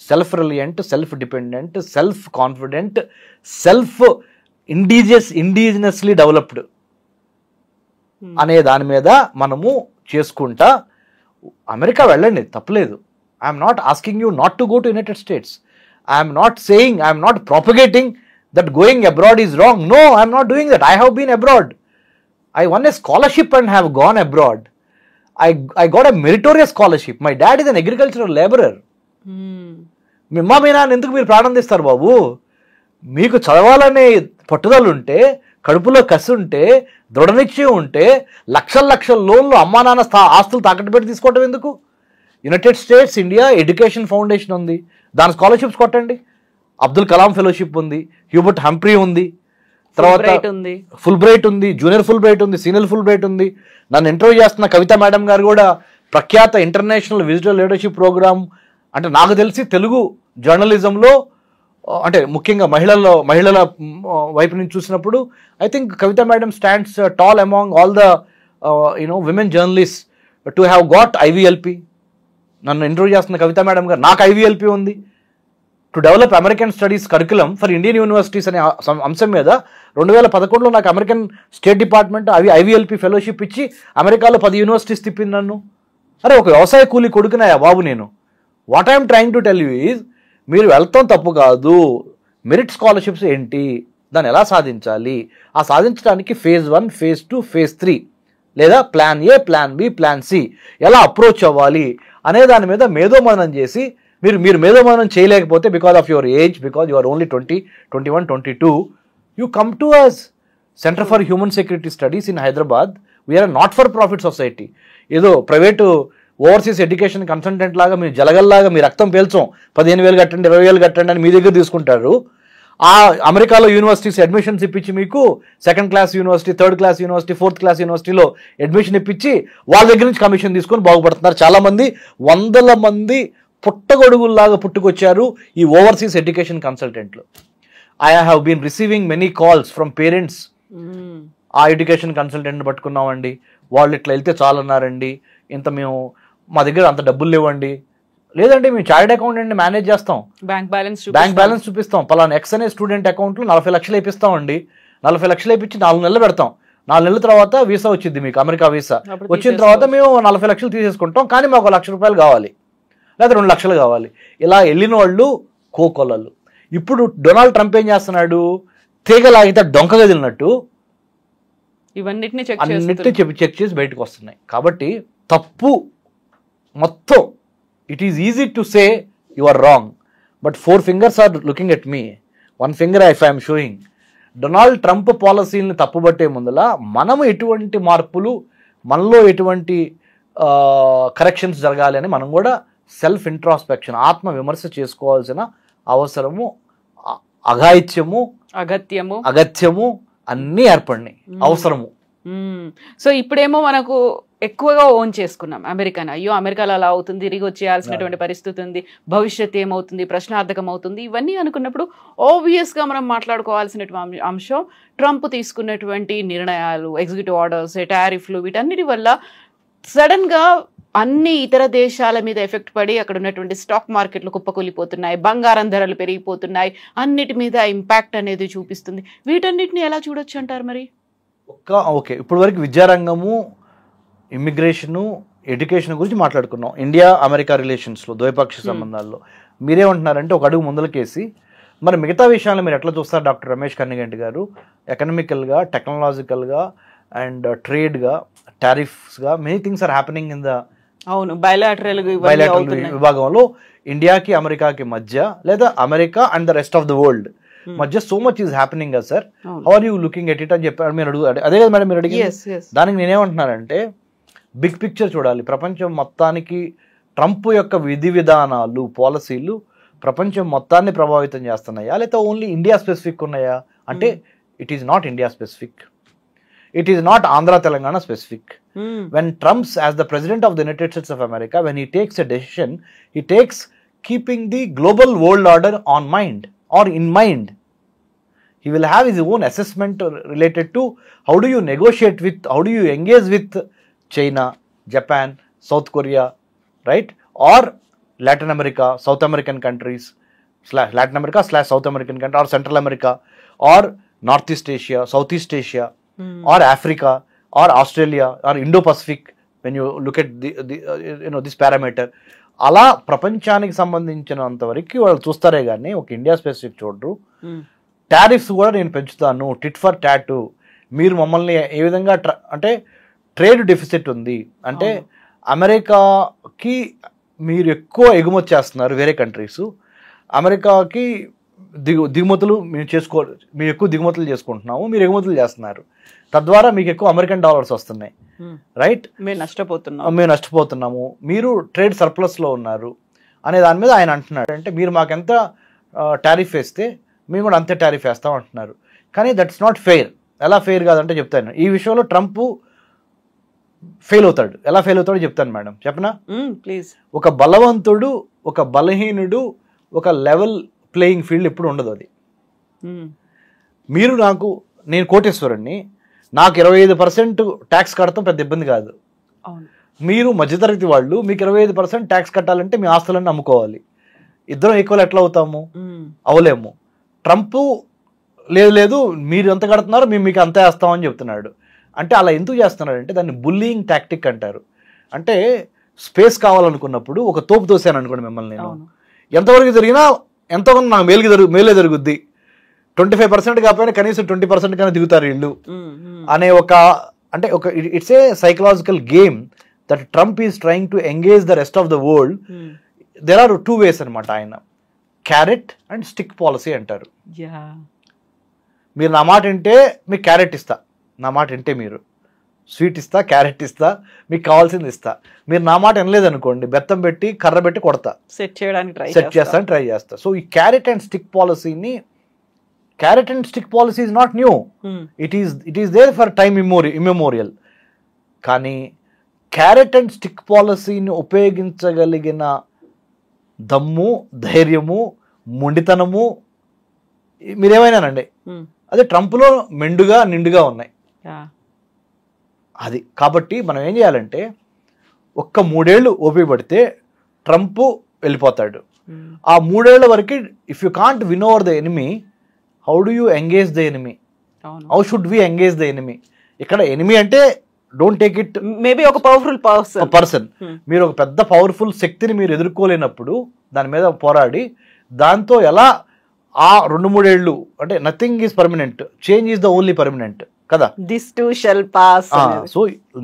Self reliant, self dependent, self confident, self indigenously developed అనే దాని మీద మనము చేసుకుంటా అమెరికా వెళ్ళండి, తప్పలేదు. I'm not asking you not to go to United states. I'm not propagating that going abroad is wrong. No, I'm not doing that. I have been abroad. I won a scholarship and have gone abroad. I got a meritorious scholarship. My dad is an agricultural laborer. మిమ్మా మీ నాన్న ఎందుకు మీరు ప్రాణం తీస్తారు బాబు? మీకు చదవాలనే పట్టుదల ఉంటే, కడుపులో కసి ఉంటే, దృఢనిశ్చయం ఉంటే, లక్షల లోన్లు అమ్మా నాన్న ఆస్తులు తాకట్టు పెట్టి తీసుకోవటం ఎందుకు? United states India education foundation ఉంది, దాని స్కాలర్షిప్స్ కొట్టండి. అబ్దుల్ కలాం ఫెలోషిప్ ఉంది, హ్యూబర్ట్ హంప్రీ ఉంది, తర్వాత ఫుల్ బ్రైట్ ఉంది, జూనియర్ ఫుల్ బ్రైట్ ఉంది, సీనియర్ ఫుల్ బ్రైట్ ఉంది. నన్ను ఇంటర్వ్యూ చేస్తున్న కవిత మేడం గారు కూడా ప్రఖ్యాత ఇంటర్నేషనల్ విజిటల్ లీడర్షిప్ ప్రోగ్రామ్, అంటే నాకు తెలిసి తెలుగు జర్నలిజంలో అంటే ముఖ్యంగా మహిళల వైపు నుంచి చూసినప్పుడు I think Kavitha madam stands tall among all the women journalist to have got IVLP. నన్ను ఇంటర్వ్యూ చేస్తున్న కవిత మేడం గారు, నాకు IVLP ఉంది. To develop American studies curriculum for Indian universities అనే అంశం మీద 2011లో నాకు American state department IVLP fellowship ఇచ్చి అమెరికాలో 10 యూనివర్సిటీస్ తిప్పింది నన్ను. అరే ఒక వ్యవసాయ కూలీ కొడుకున్నాయా బాబు నేను. What I'm trying to tell you is, మీరు వెళ్తాం తప్పు కాదు, మెరిట్ స్కాలర్షిప్స్ ఏంటి, దాన్ని ఎలా సాధించాలి, ఆ సాధించడానికి ఫేజ్ 1, ఫేజ్ 2, ఫేజ్ 3 లేదా plan A, plan B, plan C ఎలా అప్రోచ్ అవ్వాలి అనే దాని మీద మేధోమథనం చేసి మీరు మేధోమథనం చేయలేకపోతే because of your age, because you are only 20, 21, 22, you come to us. Centre for human security studies in Hyderabad, we are not for profit society. ఏదో ప్రైవేటు ఓవర్సీస్ ఎడ్యుకేషన్ కన్సల్టెంట్ లాగా మీరు జలగల్లాగా మీ రక్తం పీల్చం 15,000 కట్టండి 20,000 కట్టండి అని మీ దగ్గర తీసుకుంటారు. ఆ అమెరికాలో యూనివర్సిటీస్ అడ్మిషన్స్ ఇప్పించి మీకు 2nd class university, 3rd class university, 4th class యూనివర్సిటీలో అడ్మిషన్ ఇప్పించి వాళ్ళ దగ్గర నుంచి కమిషన్ తీసుకొని బాగుపడుతున్నారు. చాలామంది 100 మంది పుట్టగొడుగుల్లాగా పుట్టుకొచ్చారు ఈ ఓవర్సీస్ ఎడ్యుకేషన్ కన్సల్టెంట్లు. I have been receiving many calls from parents. ఆ ఎడ్యుకేషన్ కన్సల్టెంట్ని పట్టుకున్నామండి, వాళ్ళు ఇట్లా వెళ్తే చాలన్నారండి, ఇంత మేము మా దగ్గర అంత డబ్బులు లేవండి. లేదండి మేము చార్టెడ్ అకౌంటెంట్ని మేనేజ్ చేస్తాం, బ్యాంక్ బ్యాలెన్స్ చూపిస్తాం, పలానా ఎక్స్ అనే స్టూడెంట్ అకౌంట్లో 40 లక్షలు వేపిస్తామండి, 40 లక్షలు వేపించి 4 నెలలు పెడతాం, 4 నెలల తర్వాత వీసా వచ్చింది మీకు, అమెరికా వీసా వచ్చిన తర్వాత మేము 40 లక్షలు తీసేసుకుంటాం, కానీ మాకు ₹1,00,000 కావాలి లేదా 2 లక్షలు కావాలి. ఇలా వెళ్ళిన వాళ్ళు కోకొల్లలు. ఇప్పుడు డొనాల్డ్ ట్రంప్ ఏం చేస్తున్నాడు, తీగలాగితే డొంక గదిలినట్టు ఇవన్నిటిని చెక్ చేసి బయటకు వస్తున్నాయి. కాబట్టి తప్పు మొత్తం, it is easy to say you are wrong, but 4 fingers are looking at me, 1 finger if I'm showing. Donald Trump పాలసీని తప్పుబట్టే ముందల మనము ఎటువంటి మార్పులు, మనలో ఎటువంటి కరెక్షన్స్ జరగాలి అని మనం కూడా సెల్ఫ్ ఇంట్రాస్పెక్షన్, ఆత్మ విమర్శ చేసుకోవాల్సిన అవసరము, అగత్యము అన్నీ ఏర్పడినాయి, అవసరము. సో ఇప్పుడేమో మనకు ఎక్కువగా ఓన్ చేసుకున్నాం అమెరికాని. అయ్యో అమెరికాలో అలా అవుతుంది, తిరిగి వచ్చేయాల్సినటువంటి పరిస్థితి ఉంది, భవిష్యత్తు ఏమవుతుంది, ప్రశ్నార్థకం అవుతుంది, ఇవన్నీ అనుకున్నప్పుడు ఆబ్వియస్గా మనం మాట్లాడుకోవాల్సినటువంటి అంశం ట్రంప్ తీసుకున్నటువంటి నిర్ణయాలు, ఎగ్జిక్యూటివ్ ఆర్డర్స్, టారిఫ్లు, వీటన్నిటి వల్ల సడన్గా అన్ని ఇతర దేశాల మీద ఎఫెక్ట్ పడి అక్కడ ఉన్నటువంటి స్టాక్ మార్కెట్లు కుప్పకూలిపోతున్నాయి, బంగారం ధరలు పెరిగిపోతున్నాయి, అన్నిటి మీద ఇంపాక్ట్ అనేది చూపిస్తుంది. వీటన్నిటిని ఎలా చూడొచ్చు అంటారు మరి? ఓకే, ఇప్పుడు వరకు విద్యారంగము, ఇమ్మిగ్రేషను, ఎడ్యుకేషన్ గురించి మాట్లాడుకున్నాం. ఇండియా అమెరికా రిలేషన్స్లో, ద్వైపాక్షిక సంబంధాల్లో మీరేమంటున్నారంటే ఒక అడుగు ముందలకేసి మరి మిగతా విషయాలను మీరు ఎట్లా చూస్తారు డాక్టర్ రమేష్ కన్నిగంటి గారు? ఎకనామికల్గా, టెక్నాలజికల్గా అండ్ ట్రేడ్గా, టారిఫ్స్గా many things are happening in the bilateral విభాగంలో ఇండియాకి అమెరికాకి మధ్య, లేదా America and the rest of the world మధ్య సో మచ్ ఈజ్ హ్యాపెనింగ్ కదా sir. How are you looking at it అని చెప్పారు మీరు అదే కదా మేడం మీరు అడిగింది. దానికి నేనేమంటున్నానంటే బిగ్ పిక్చర్ చూడాలి. ప్రపంచం మొత్తానికి ట్రంప్ యొక్క విధి విధానాలు, పాలసీలు ప్రపంచం మొత్తాన్ని ప్రభావితం చేస్తున్నాయా, లేదా ఓన్లీ ఇండియా స్పెసిఫిక్ ఉన్నాయా అంటే it is not India specific, it is not Andhra Telangana specific. When Trump's as the president of the United States of America, when he takes a decision, he takes keeping the global world order on mind or in mind. He will have his own assessment related to how do you negotiate with, how do you engage with China, Japan, South Korea, right? Or Latin America, South American countries, Latin America / South American country, or Central America, or Northeast Asia, Southeast Asia, or Africa, or Australia, or Indo-Pacific, when you look at this parameter. అలా ప్రపంచానికి సంబంధించినంత వరకు వాళ్ళు చూస్తారే కానీ ఒక India specific చూడరు. Tariffs కూడా నేను పెంచుతాను, టిట్ ఫర్ టాటు, మీరు మమ్మల్ని ఏ విధంగా అంటే ట్రేడ్ డెఫిసిట్ ఉంది అంటే అమెరికాకి మీరు ఎక్కువ ఎగుమతి చేస్తున్నారు వేరే కంట్రీస్, అమెరికాకి దిగుమతులు మేము ఎక్కువ దిగుమతులు చేసుకుంటున్నాము, మీరు ఎగుమతులు చేస్తున్నారు, తద్వారా మీకు ఎక్కువ అమెరికన్ డాలర్స్ వస్తున్నాయి, రైట్? మేము నష్టపోతున్నాము, మీరు ట్రేడ్ సర్ప్లస్లో ఉన్నారు అనే దాని మీద ఆయన అంటున్నాడు. అంటే మీరు మాకెంత టారిఫ్ వేస్తే మేము కూడా అంతే టారిఫ్ వేస్తాం అంటున్నారు. కానీ దట్స్ నాట్ ఫెయిర్. ఎలా ఫెయిర్ కాదంటే చెప్తాను. ఈ విషయంలో ట్రంప్ ఫెయిల్ అవుతాడు. ఎలా ఫెయిల్ అవుతాడో చెప్తాను మేడం, చెప్పనా ప్లీజ్. ఒక బలవంతుడు, ఒక బలహీనుడు, ఒక లెవెల్ ప్లేయింగ్ ఫీల్డ్ ఎప్పుడు ఉండదు. అది మీరు నేను కోటేశ్వరుణ్ణి, నాకు 25% ట్యాక్స్ కడతాం పెద్ద ఇబ్బంది కాదు. మీరు మధ్యతరగతి వాళ్ళు, మీకు 25% ట్యాక్స్ కట్టాలంటే మీ ఆస్తులన్నీ అమ్ముకోవాలి. ఇద్దరం ఈక్వల్ ఎట్లా అవుతాము? అవలేము. ట్రంప్ లేదు మీరు ఎంత కడుతున్నారు మేము మీకు అంతే వేస్తామని చెప్తున్నాడు. అంటే అలా ఎందుకు చేస్తున్నాడంటే దాన్ని బుల్లింగ్ టాక్టిక్ అంటారు. అంటే స్పేస్ కావాలనుకున్నప్పుడు ఒక తోపు తోసాను అనుకోండి మిమ్మల్ని, నేను ఎంతవరకు జరిగినా ఎంతో నాకు మేలే జరుగుద్ది, 25% కాకపోయినా కనీసం 20% కన్నా దిగుతారు వీళ్ళు అనే ఒక అంటే ఒక it's a psychological game that Trump is trying to engage the rest of the world. There are 2 ways అనమాట. ఆయన క్యారెట్ అండ్ స్టిక్ పాలసీ అంటారు. మీరు నా మాట వింటే మీకు క్యారెట్ ఇస్తా, నా మాట వింటే మీరు స్వీట్ ఇస్తా, క్యారెట్ ఇస్తా, మీకు కావాల్సింది ఇస్తా. మీరు నా మాట వినలేదనుకోండి, బెత్తం పెట్టి కర్ర పెట్టి కొడతా, సెట్ చేస్తాను, ట్రై చేస్తా. సో ఈ క్యారెట్ అండ్ స్టిక్ పాలసీని, carrot and stick policy is not new, it is there for time immemorial. కానీ క్యారెట్ అండ్ స్టిక్ పాలసీని ఉపయోగించగలిగిన దమ్ము, ధైర్యము, మొండితనము మీరేమైనానండి, అదే ట్రంప్లో మెండుగా నిండుగా ఉన్నాయి. అది కాబట్టి మనం ఏం చేయాలంటే ఒక్క 3 ఏళ్ళు ఓపిక పడితే ట్రంప్ వెళ్ళిపోతాడు. ఆ 3 ఏళ్ల వరకు if you can't win over the enemy, how do you engage the enemy, how should we engage the enemy. ఇక్కడ ఎనిమీ అంటే డోంట్ టేక్ ఇట్ మేబీ ఒక పవర్ఫుల్ పర్సన్. మీరు ఒక పెద్ద పవర్ఫుల్ శక్తిని మీరు ఎదుర్కోలేనప్పుడు దాని మీద పోరాడి దాంతో ఎలా ఆ 2-3 ఏళ్ళు అంటే nothing is permanent, change is the only permanent కదా. This too shall pass. So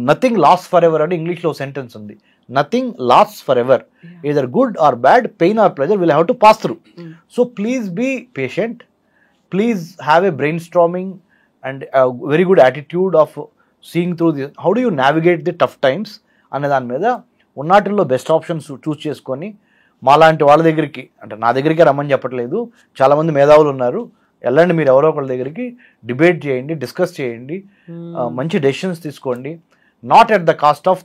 nothing last forever అని ఇంగ్లీష్ లో సెంటెన్స్ ఉంది. Nothing last forever, either good or bad, pain or pleasure will have to pass through. So please be patient, please have a brainstorming and a very good attitude of seeing through this. How do you navigate the tough times అనే దాని మీద ఉన్నటిల్లో best options చూస్ చేసుకొని మాలాంటి వాళ్ళ దగ్గరికి, అంటే నా దగ్గరికి రమ్మని చెప్పట్లేదు, చాలామంది మేధావులు ఉన్నారు, వెళ్ళండి మీరు ఎవరో ఒకళ్ళ దగ్గరికి, డిబేట్ చేయండి, డిస్కస్ చేయండి, మంచి డెసిషన్స్ తీసుకోండి. Not at the cost of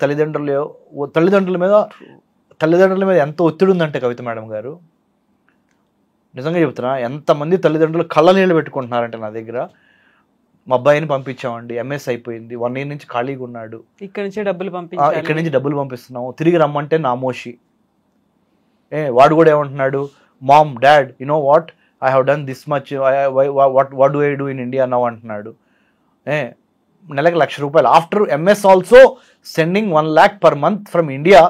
తల్లిదండ్రుల మీద ఎంత ఒత్తిడి ఉందంటే కవిత మేడం గారు, నిజంగా చెప్తున్నా, ఎంతమంది తల్లిదండ్రులు కళ్ళ నీళ్ళు పెట్టుకుంటున్నారంటే నా దగ్గర. మా అబ్బాయిని పంపించామండి, ఎంఎస్ అయిపోయింది, 1 year నుంచి ఖాళీగా ఉన్నాడు, ఇక్కడ నుంచి డబ్బులు పంపిస్తున్నాము, తిరిగి రమ్మంటే నామోషి. వాడు కూడా ఏమంటున్నాడు, mom dad you know what, I have done this much, what do I do in India now అంటున్నాడు. నెలకు ₹1,00,000. After MS also sending 1 lakh per month from India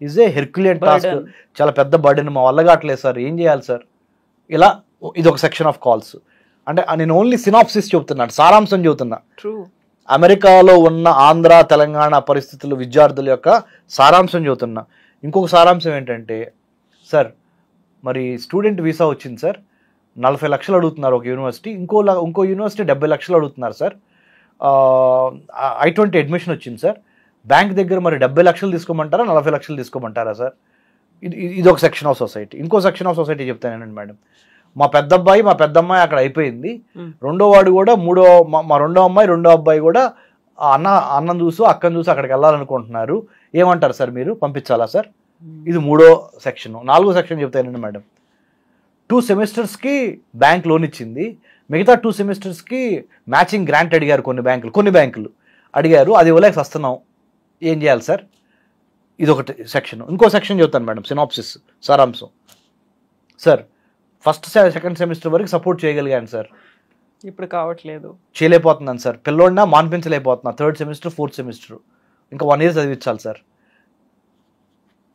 is a herculean task. చాలా పెద్ద బర్డెన్, మా వల్ల కావట్లేదు sir, ఏం చేయాలి sir. ఇలా ఇది ఒక సెక్షన్ ఆఫ్ కాల్స్. అంటే నేను ఓన్లీ సినాప్సిస్ చెబుతున్నాను, సారాంశం చెబుతున్నా. అమెరికాలో ఉన్న ఆంధ్ర తెలంగాణ పరిస్థితులు, విద్యార్థుల యొక్క సారాంశం చెబుతున్నా. ఇంకొక సారాంశం ఏంటంటే, సార్ మరి స్టూడెంట్ వీసా వచ్చింది సార్, 40 లక్షలు అడుగుతున్నారు ఒక యూనివర్సిటీ, ఇంకో యూనివర్సిటీ 70 లక్షలు అడుగుతున్నారు సార్. I-20 అడ్మిషన్ వచ్చింది సార్, బ్యాంక్ దగ్గర మరి 70 లక్షలు తీసుకోమంటారా 40 లక్షలు తీసుకోమంటారా సార్. ఇది ఒక సెక్షన్ ఆఫ్ సొసైటీ. ఇంకో సెక్షన్ ఆఫ్ సొసైటీ చెప్తానండి మేడం, మా పెద్ద అమ్మాయి అక్కడ అయిపోయింది, రెండో వాడు కూడా మా రెండో అబ్బాయి కూడా అన్నం చూసు అక్కను చూసి అక్కడికి వెళ్ళాలనుకుంటున్నారు, ఏమంటారు సార్ మీరు, పంపించాలా సార్. ఇది 3వ సెక్షన్. 4వ సెక్షన్ చెప్తానండి మేడం, 2 సెమిస్టర్స్కి బ్యాంక్ లోన్ ఇచ్చింది, మిగతా 2 సెమిస్టర్స్కి మ్యాచింగ్ గ్రాంట్ అడిగారు కొన్ని బ్యాంకులు అడిగారు, అది ఇవ్వలేక వస్తున్నాం, ఏం చేయాలి సార్. ఇది ఒకటి సెక్షన్. ఇంకో సెక్షన్ చెప్తాను మేడం, సినాప్సిస్, సారాంశం. సార్ ఫస్ట్ సెకండ్ సెమిస్టర్ వరకు సపోర్ట్ చేయగలిగాను సార్, ఇప్పుడు కావట్లేదు, చేయలేకపోతున్నాను సార్, పిల్లోడినా మాన్పించలేకపోతున్నా, 3rd సెమిస్టర్ 4th సెమిస్టర్ ఇంకా 1 year చదివించాలి సార్.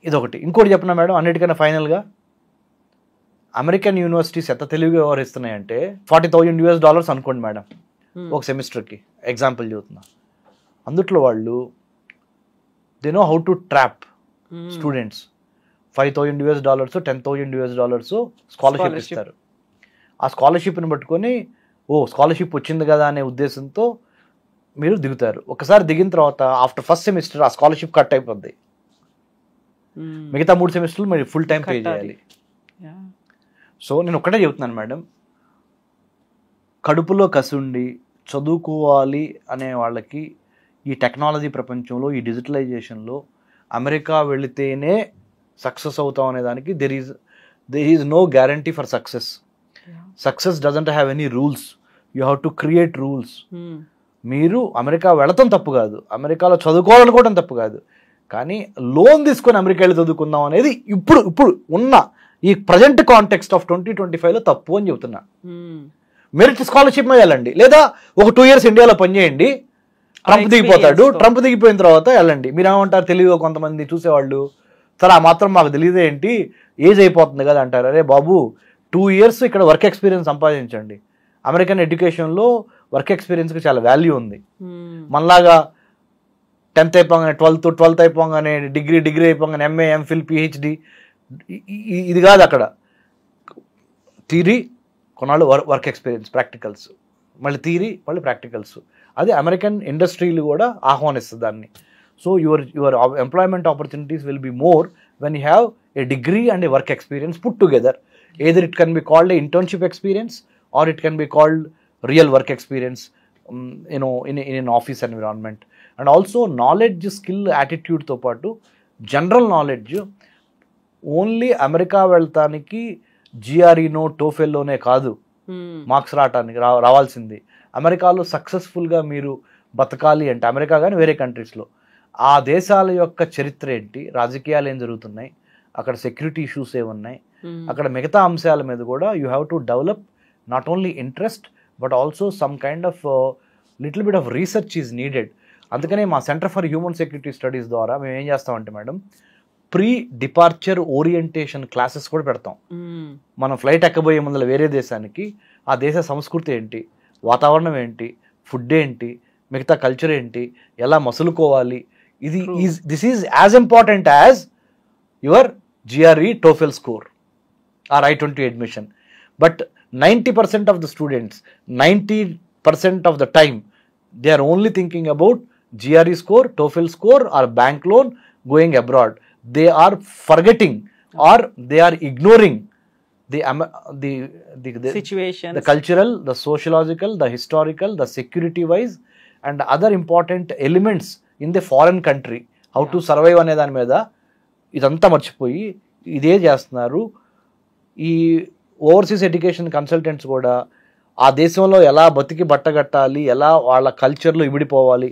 ఇదొకటి. ఇంకోటి చెప్పినా మేడం, అన్నిటికన్నా ఫైనల్గా, అమెరికన్ యూనివర్సిటీస్ ఎంత తెలివిగా వ్యవహరిస్తున్నాయంటే, $40,000 అనుకోండి మేడం ఒక సెమిస్టర్కి, ఎగ్జాంపుల్ చెబుతున్నా. అందుట్లో వాళ్ళు they know how to trap students. $5,000 $10,000 scholarship ఇస్తారు. ఆ స్కాలర్షిప్ని పట్టుకొని స్కాలర్షిప్ వచ్చింది కదా అనే ఉద్దేశంతో మీరు దిగుతారు. ఒకసారి దిగిన తర్వాత ఆఫ్టర్ ఫస్ట్ సెమిస్టర్ ఆ స్కాలర్షిప్ కట్ అయిపోద్ది, మిగతా 3 సెమిస్టర్లు మీరు ఫుల్ టైం పే చేయాలి. సో నేను ఒక్కటే చెబుతున్నాను మేడం, కడుపులో కసుండి చదువుకోవాలి అనే వాళ్ళకి ఈ టెక్నాలజీ ప్రపంచంలో, ఈ డిజిటలైజేషన్లో అమెరికా వెళితేనే సక్సెస్ అవుతాం అనే దానికి there is no guarantee for success. Success doesn't have any rules, you have to create rules. మీరు అమెరికా వెళతాం తప్పు కాదు, అమెరికాలో చదువుకోవాలనుకోవడం తప్పు కాదు, కానీ లోన్ తీసుకొని అమెరికా వెళ్ళి చదువుకుందాం అనేది ఇప్పుడు ఉన్న ఈ ప్రజెంట్ కాంటెక్స్ట్ ఆఫ్ 2025లో తప్పు అని చెబుతున్నా. మెరిట్ స్కాలర్షిప్ మీద వెళ్ళండి, లేదా ఒక 2 years ఇండియాలో పనిచేయండి, ట్రంప్ దిగిపోతాడు, ట్రంప్ దిగిపోయిన తర్వాత వెళ్ళండి. మీరు ఏమంటారు, తెలివిగా కొంతమంది చూసేవాళ్ళు, సరే ఆ మాత్రం మాకు తెలియదు ఏంటి, ఏజ్ అయిపోతుంది కదా అంటారు. అరే బాబు, 2 years ఇక్కడ వర్క్ ఎక్స్పీరియన్స్ సంపాదించండి, అమెరికన్ ఎడ్యుకేషన్లో వర్క్ ఎక్స్పీరియన్స్కి చాలా వాల్యూ ఉంది. మనలాగా 10th అయిపోగానే 12th అయిపోగానే డిగ్రీ అయిపోగానే MA MPhil PhD ఇది కాదు. అక్కడ థియరీ, కొన్నాళ్ళు వర్క్ ఎక్స్పీరియన్స్, ప్రాక్టికల్స్, మళ్ళీ థియరీ, మళ్ళీ ప్రాక్టికల్స్. అది అమెరికన్ ఇండస్ట్రీలు కూడా ఆహ్వానిస్తుంది దాన్ని. So your employment opportunities will be more when you have a degree and A work experience put together. either it can be called a internship experience or it can be called real work experience, in an office environment. And also knowledge, skill, attitude తో పాటు general knowledge only America వెళ్తానికి GREనో టోఫెల్లోనే కాదు marks రావాల్సింది. అమెరికాలో సక్సెస్ఫుల్గా మీరు బతకాలి అంటే, America కానీ వేరే కంట్రీస్లో, ఆ దేశాల యొక్క చరిత్ర ఏంటి, రాజకీయాలు ఏం జరుగుతున్నాయి, అక్కడ సెక్యూరిటీ ఇష్యూస్ ఏమున్నాయి, అక్కడ మిగతా అంశాల మీద కూడా you have to develop not only interest but also some kind of little bit of research is needed. అందుకనే మా centre for human security studies ద్వారా మేము ఏం చేస్తామంటే madam, pre departure orientation classes కూడా పెడతాం. మనం ఫ్లైట్ ఎక్కబోయే ముందర వేరే దేశానికి ఆ దేశ సంస్కృతి ఏంటి, వాతావరణం ఏంటి, ఫుడ్ ఏంటి, మిగతా కల్చర్ ఏంటి, ఎలా మసులుకోవాలి, this is as important as your GRE TOEFL score or I-20 admission. But 90% of the students, 90% of the time, they are only thinking about GRE score, TOEFL score or bank loan going abroad. They are forgetting or they are ignoring the situation, the cultural, the sociological, the historical, the security wise and other important elements in the foreign country. How to survive అనే దాని మీద ఇదంతా మర్చిపోయి ఇదే చేస్తున్నారు. ఈ overseas education consultants కూడా ఆ దేశంలో ఎలా బతికి బట్టగట్టాలి, ఎలా వాళ్ళ కల్చర్లో ఇమిడిపోవాలి,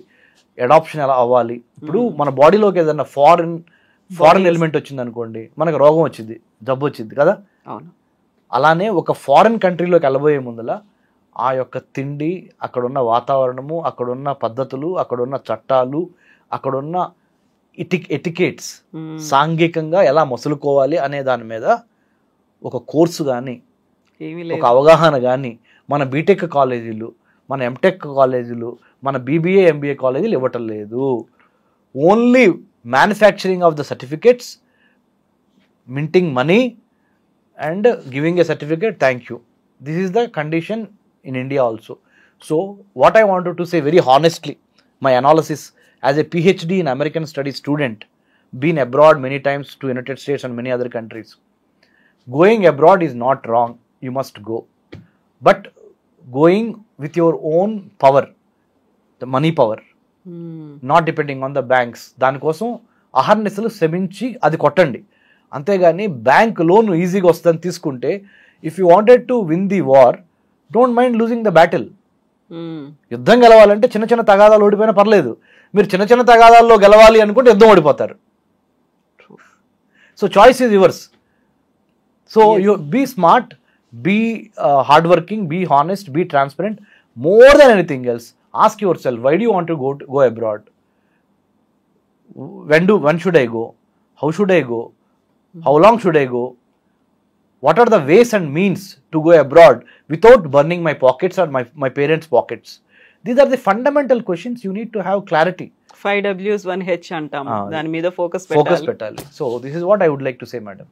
అడాప్షన్ ఎలా అవ్వాలి. ఇప్పుడు మన బాడీలోకి ఏదైనా ఫారెన్ ఎలిమెంట్ వచ్చింది అనుకోండి, మనకు రోగం వచ్చింది, జబ్బు వచ్చింది కదా. అలానే ఒక ఫారెన్ కంట్రీలోకి వెళ్ళబోయే ముందల ఆ యొక్క తిండి, అక్కడున్న వాతావరణము, అక్కడున్న పద్ధతులు, అక్కడున్న చట్టాలు, అక్కడున్న ఎటికేట్స్, సాంఘికంగా ఎలా మసులుకోవాలి అనే దాని మీద ఒక కోర్సు కానీ, ఒక అవగాహన కానీ మన బీటెక్ కాలేజీలు, మన ఎంటెక్ కాలేజీలు, మన BBA MBA కాలేజీలు ఇవ్వటం లేదు. Only manufacturing of the certificates, minting money and giving a certificate, thank you. This is the condition in India also. So what I wanted to say very honestly, my analysis as a PhD in American studies student, been abroad many times to United States and many other countries. Going abroad is not wrong, you must go. But going with your own power, the money power, not depending on the banks. దానికోసం అహర్నిశలు శ్రమించి అది కొట్టండి. అంతేగాని bank loan ఈజీగా వస్తుందని తీసుకుంటే, if you wanted to win the war, don't mind losing the battle. యుద్ధం గెలవాలంటే చిన్న చిన్న తగాదాలు ఓడిపోయినా పర్లేదు, మీరు చిన్న చిన్న తగాదాల్లో గెలవాలి అనుకుంటే యుద్ధం ఓడిపోతారు. So choice is yours. So you be smart, be hard working, be honest, be transparent. More than anything else, ask yourself, why do you want to go abroad? when should I go? How should I go? How long should I go? What are the ways and means to go abroad without burning my pockets or my parents' pockets? These are the fundamental questions. You need to have clarity. 5 W's 1 H అంటాం, దాని మీద focus పెట్టాలి. So this is what I would like to say, madam.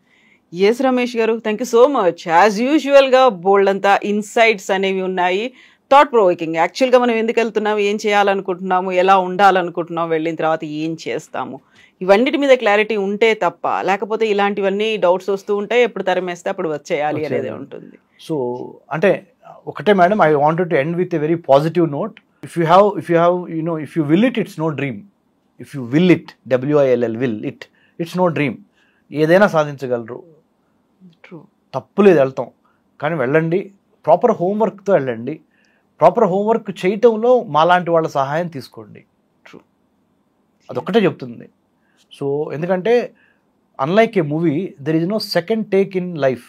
Yes, Ramesh garu, thank you so much. As usual గా బోల్డ్ అంతా insights అనేవి ఉన్నాయి, thought provoking. యాక్చువల్గా మనం ఎందుకు వెళ్తున్నాము, ఏం చేయాలనుకుంటున్నాము, ఎలా ఉండాలనుకుంటున్నాము, వెళ్ళిన తర్వాత ఏం చేస్తాము, ఇవన్నిటి మీద క్లారిటీ ఉంటే తప్ప, లేకపోతే ఇలాంటివన్నీ డౌట్స్ వస్తూ ఉంటాయి, ఎప్పుడు తరిమేస్తే అప్పుడు వచ్చేయాలి అనేది ఉంటుంది. సో అంటే ఒకటే madam, I wanted to end with a very positive note. If you have if you will it's no dream. If you will it, WILL, it's no dream. ఏదైనా సాధించగలరు, తప్పులేదు, వెళ్తాం. కానీ వెళ్ళండి, ప్రాపర్ హోంవర్క్తో వెళ్ళండి. ప్రాపర్ హోంవర్క్ చేయటంలో మాలాంటి వాళ్ళ సహాయం తీసుకోండి. అదొక్కటే చెప్తుంది. సో ఎందుకంటే unlike a movie, there is no second take in life.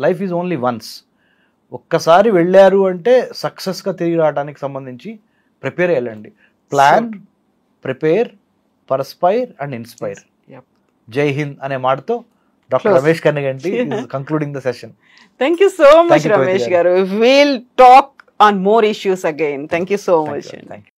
Life is only once. ఒక్కసారి వెళ్ళారు అంటే సక్సెస్గా తిరిగి రావడానికి సంబంధించి ప్రిపేర్ అయ్యండి. Plan, prepare, perspire and inspire. జై హింద్ అనే మాటతో doctor Ramesh Kannaganti concluding the session. Thank you so much Ramesh గారు. Will talk on more issues again. Thank you so much. Thank you.